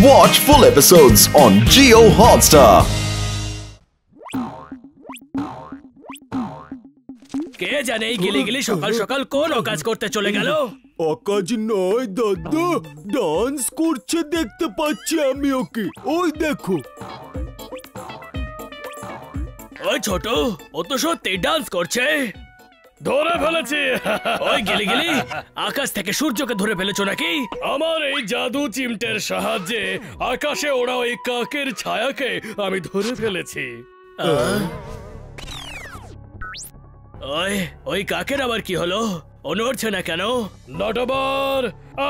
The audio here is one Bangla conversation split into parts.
Watch full episodes on Jio Hotstar. কে জানে এই গিলিগিলি সকাল সকাল কোন কাজ করতে চলে গেল? আকাশ নয় দাদা, ডান্স করছে দেখতে পাচ্ছি আমি ওকে। ওই দেখো। ওই ছোট, ও তো সত্যি ডান্স করছে। ধরে ফেলেছি। ওই গিলিগিলি, আকাশ থেকে সূর্যকে ধরে ফেলেছো নাকি? আমার এই জাদু চিমটের সাহায্যে আকাশে ওড়া ওই কাকের ছায়াকে আমি ধরে ফেলেছি। ওই কাকের আবার কি হলো? ও নড়ছে না কেন? নটবর,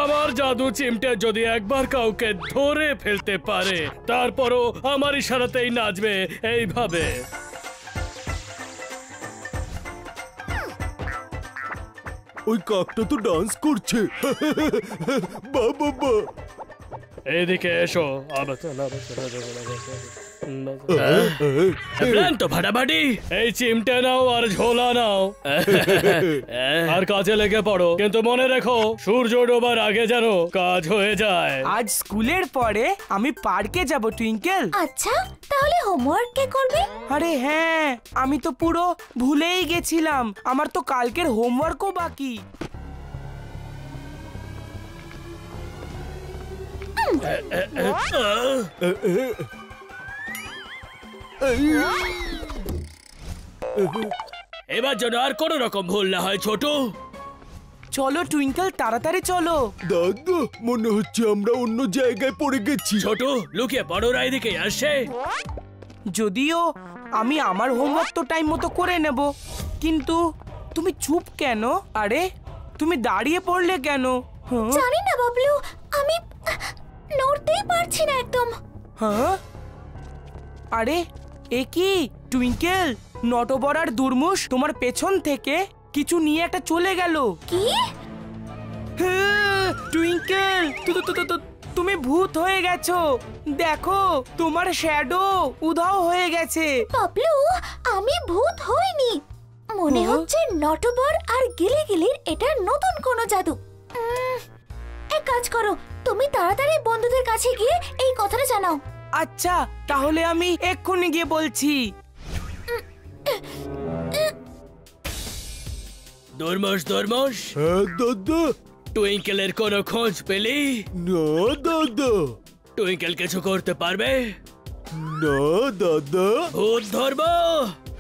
আমার জাদু চিমটে যদি একবার কাউকে ধরে ফেলতে পারে, তারপরও আমার ইশারাতেই নাচবে এইভাবে। ওই কাকটা তো ডান্স করছে। বাবা এদিকে এসো। তো ফাটাফাটি এই চিমটে নাও আর ঝোলা নাও আর কাজে লেগে পড়ো, কিন্তু মনে রেখো সূর্য ডোবার আগে যেন কাজ হয়ে যায়। আজ স্কুলের পরে আমি পার্কে যাব টুইঙ্কেল। আচ্ছা, তাহলে হোমওয়ার্ক কে করবে? আরে হ্যাঁ, আমি তো পুরো ভুলেই গেছিলাম, আমার তো কালকের হোমওয়ার্কও বাকি। এবার যেন আর কোন রকম ভুল না হয় ছোট। চলো টুইঙ্কেল, তাড়াতাড়ি চলো। দাদা, মনে হচ্ছে আমরা অন্য জায়গায় পড়ে গেছি। ছোট, লুকিয়ে পড়ো, এদিকে আসছে। যদিও আমি আমার হোমওয়ার্ক তো টাইম মতো করে নেব, কিন্তু তুমি চুপ কেন? আরে তুমি দাঁড়িয়ে পড়লে কেন? জানি না বাবলু, আমি নড়তেই পারছি না একদম। হ্যাঁ, আরে এ কি টুইঙ্কেল, নটবর আর দুর্মুশ তোমার পেছন থেকে কিছু নিয়ে একটা চলে গেল। কি? টুইঙ্কেল, তুমি ভূত হয়ে গেছো। দেখো, তোমার শ্যাডো উধাও হয়ে গেছে। বাবলু, আমি ভূত হইনি, মনে হচ্ছে নটবর আর গিলিগিলির এটা নতুন কোনো জাদু। এক কাজ করো, তুমি তাড়াতাড়ি বন্ধুদের কাছে গিয়ে এই কথাটা জানাও। আচ্ছা, তাহলে আমি এক্ষুনি গিয়ে বলছি। দুর্মুশ, দুর্মুশ। হ্যাঁ দাদা। টুইঙ্কেলের কোনো খোঁজ পেলি? না দাদা। টুইঙ্কেল কিছু করতে পারবে? না দাদা। ভূত ধরবো?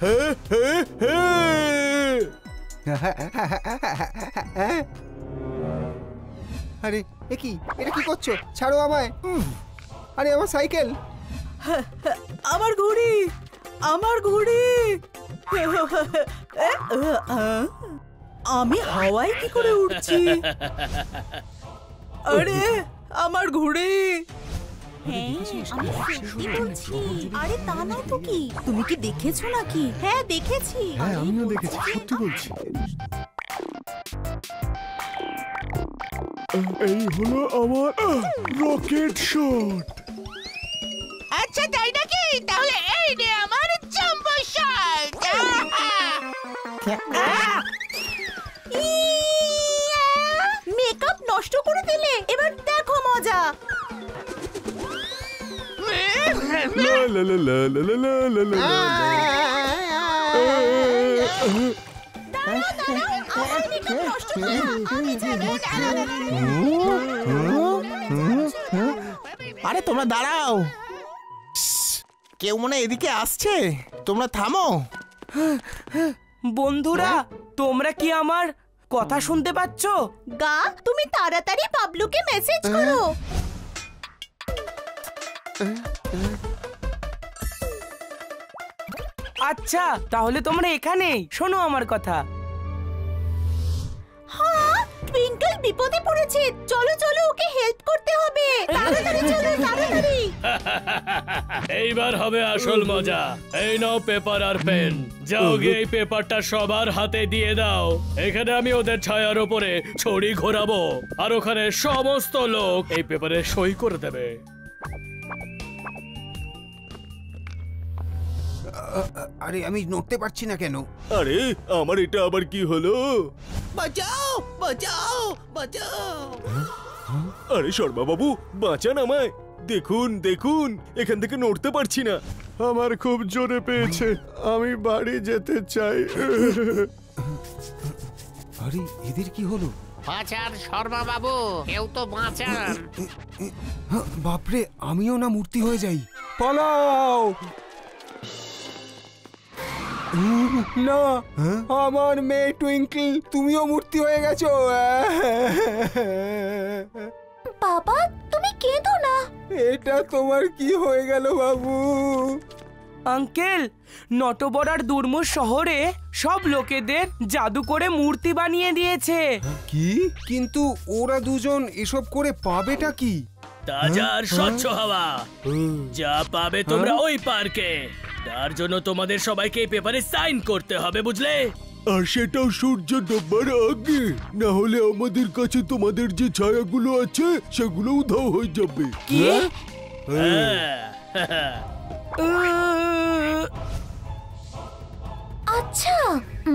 হ্যাঁ হ্যাঁ হ্যাঁ। আরে এ কি, এটা কি করছো? ছাড়ো আমায়। আরে আমার সাইকেল, আমার ঘুড়ি, আমার ঘুড়ি। আমি হাওয়ায় কি করে উড়ছি? আরে আমার ঘুড়ি। হ্যাঁ, আমি সত্যি বলছি। আরে তা না তো কি, তুমি কি দেখেছো নাকি? হ্যাঁ দেখেছি। হ্যাঁ আমিও দেখেছি, সত্যি বলছি। এই হলো আমার রকেট শট। আচ্ছা তাই নাকি? তাহলে এই নে আমার জাম্বো শট। মেকআপ নষ্ট করে দিলে, এবার দেখো মজা। লা লা লা লা লা লা লা লা লা। আরে তোমরা দাঁড়াও, কেউ মনে এদিকে আসছে, তোমরা থামো। বন্ধুরা, তোমরা কি আমার কথা শুনতে পাচ্ছ? গা, তুমি তাড়াতাড়ি বাবলুকে মেসেজ করো। আচ্ছা, তাহলে তোমরা এখানেই শোনো আমার কথা। হ্যাঁ, টুইঙ্কেল বিপদে পড়েছে, চলো চলো ওকে হেল্প করতে হবে। তাড়াতাড়ি চলো, তাড়াতাড়ি। এইবার হবে আসল মজা। এই নাও পেপার আর পেন, যাও গিয়ে এই পেপারটা সবার হাতে দিয়ে দাও। এখানে আমি ওদের ছায়ার উপরে ছড়ি ঘোরাবো, আর ওখানে সমস্ত লোক এই পেপারে সই করে দেবে। আরে আমি নড়তে পারছি না কেন? আরে আমার এটা আবার কি হলো? বাঁচাও, বাঁচাও, বাঁচাও। আরে শর্মা বাবু, বাঁচান আমায়। দেখুন দেখুন, এখান থেকে নড়তে পারছি না। আমার খুব জোরে পেয়েছে, আমি বাড়ি যেতে চাই। আরে এদের কি হলো? বাঁচান শর্মা বাবু, কেউ তো বাঁচান। বাপরে, আমিও না মূর্তি হয়ে যাই। পালাও! না, আমার মেয়ে টুইঙ্কল, তুমিও মূর্তি হয়ে গেছো। বাবা, তুমি কেঁদো না। এটা তোমার কি হয়ে গেল বাবু? আঙ্কেল, নটবরার দুর্মুষ শহরে সব লোকেদের জাদু করে মূর্তি বানিয়ে দিয়েছে। কি? কিন্তু ওরা দুজন এসব করে পাবেটা কি? তাজা আর স্বচ্ছ হাওয়া যা পাবে তোমরা ওই পার্কে, তার জন্য তোমাদের সবাইকে এই পেপারে সাইন করতে হবে, বুঝলে? আর সেটাও সূর্য ডোবার আগে, না হলে আমাদের কাছে তোমাদের যে ছায়াগুলো আছে সেগুলো উধাও হয়ে যাবে। কি? আচ্ছা,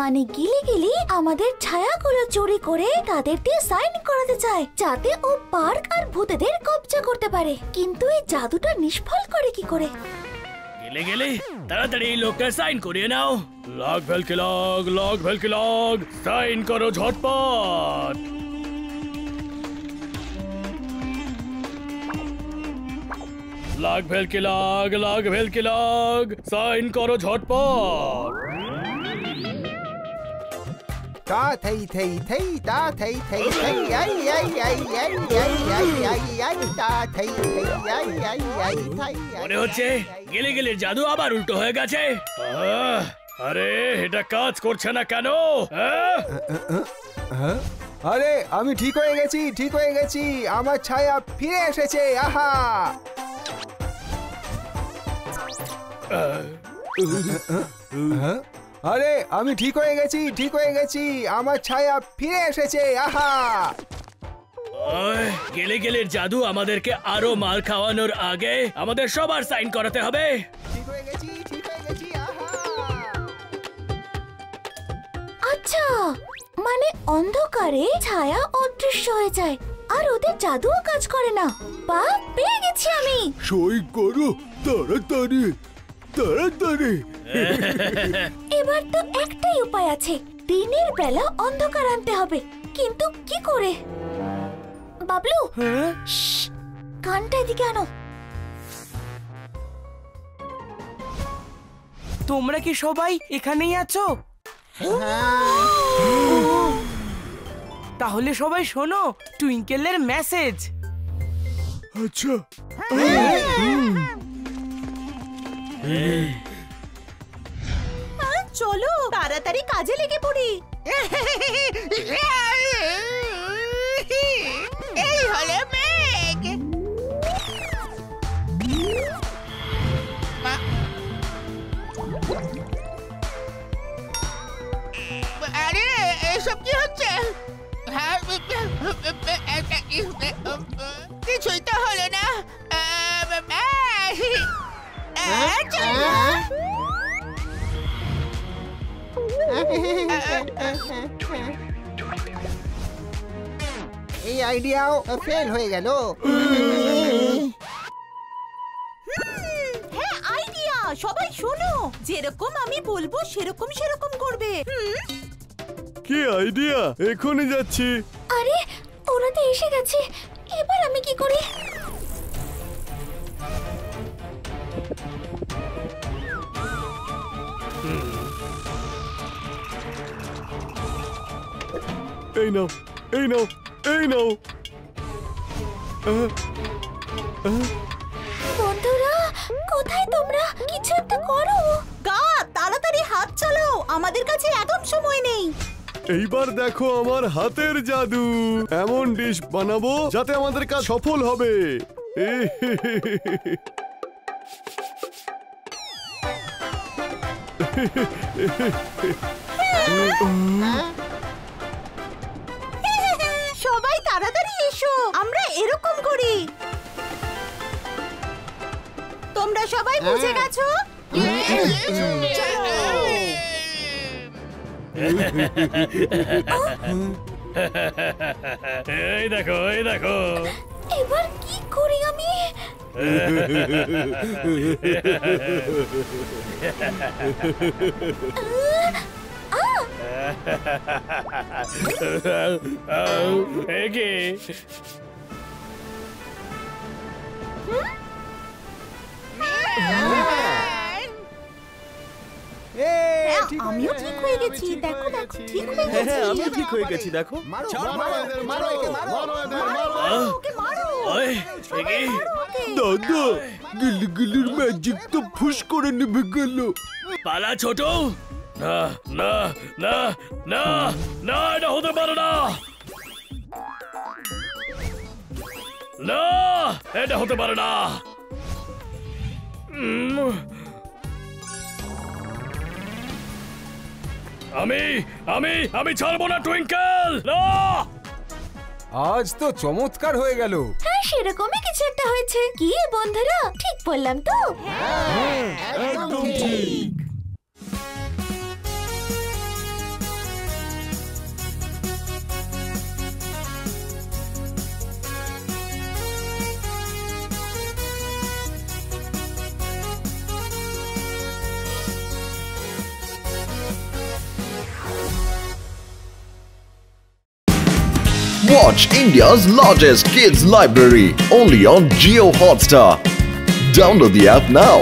মানে গিলি গিলি আমাদের ছায়াগুলো চুরি করে তাদের দিয়ে সাইন করাতে চায়, যাতে ও পার্ক আর ভূতেদের কবজা করতে পারে। কিন্তু এই জাদুটা নিষ্ফল করে কি করে? গেলে গেলে তাড়াতাড়ি এই লোকটা সাইন করিয়ে নাও। লগ ভেলকি লগ, লগ ভেলকি লগ, সাইন করো ঝটপট। লগ ভেলকি লগ, লগ ভেলকি লগ, সাইন করো ঝটপট। তা থাই থাই থাই, তা থাই থাই থাই, আই আই আই আই আই আই আই আই, তা থাই থাই আই আই আই থাই। মনে হচ্ছে গেলে গেলের জাদু আবার উল্টো হয়ে গেছে। আরে এটা কাজ করছে না কেন? আরে আমি ঠিক হয়ে গেছি, ঠিক হয়ে গেছি, আমার ছায়া ফিরে এসেছে। আহা! আরে আমি ঠিক হয়ে গেছি, ঠিক হয়ে গেছি, আমার ছায়া ফিরে এসেছে। আহা! গেলে গেলের জাদু আমাদেরকে আরো মার খাওয়ানোর আগে আমাদের সবার সাইন করাতে হবে। ঠিক হয়ে গেছি, ঠিক হয়ে গেছি। আহা! আচ্ছা, মানে অন্ধকারে ছায়া অদৃশ্য হয়ে যায় আর ওদের জাদুও কাজ করে না। বা, পেয়ে গেছি আমি। সই করো তাড়াতাড়ি, তাড়াতাড়ি। এবার তো একটাই উপায় আছে, দিনের বেলা অন্ধকার আনতে হবে। কিন্তু কি করে? বাবলু, শ্শ্, কানটা এদিকে আনো। তোমরা কি সবাই এখানেই আছো? তাহলে সবাই শোনো টুইঙ্কেলের মেসেজ। আচ্ছা, চলো তাড়াতাড়ি কাজে লেগে পড়ি। এই হলো মেঘ। আরে এসব কি হচ্ছে? কিছুই তো হলো না। এই আইডিয়াও ফেল হয়ে গেল। হ্যাঁ, আইডিয়া। সবাই শোনো, যেরকম আমি বলবো সেরকম সেরকম করবে। কি আইডিয়া! এখনই যাচ্ছি। আরে, ওরা তো এসে গেছে, এবার আমি কি করি? এই নাও, এই নাও, এই নাও। বন্ধুরা, কোথায় তোমরা? কিছু একটা করো। গা, তাড়াতাড়ি হাত চালাও, আমাদের কাছে একদম সময় নেই। এইবার দেখো আমার হাতের জাদু। এমন ডিশ বানাবো যাতে আমাদের কাজ সফল হবে। সবাই তাড়াতাড়ি এসো, আমরা এরকম করি। তোমরা সবাই বুঝে গেছো? এই দেখো, এই দেখো। এবার কি করি আমি? একে আমিও ঠিক হয়ে গেছি, দেখো দেখো ঠিক হয়ে গেছি। আমিও ঠিক হয়ে গেছি, দেখো। মারো মারো মারো একে মারো ওকে মারো। ওই একে দাদা গিলিগিলির ম্যাজিক তো ফুস করে নিভে গেল। পালা ছোট। না না না না না, এটা হতে পারে না। না, এটা হতে পারে না। আমি আমি আমি ছাড়বো না টুইঙ্কেল। না, আজ তো চমৎকার হয়ে গেল। হ্যাঁ সেরকমই কিছু একটা হয়েছে। কি বন্ধুরা, ঠিক বললাম তো? একদম ঠিক। Watch India's largest kids library only on Jio Hotstar. Download the app now.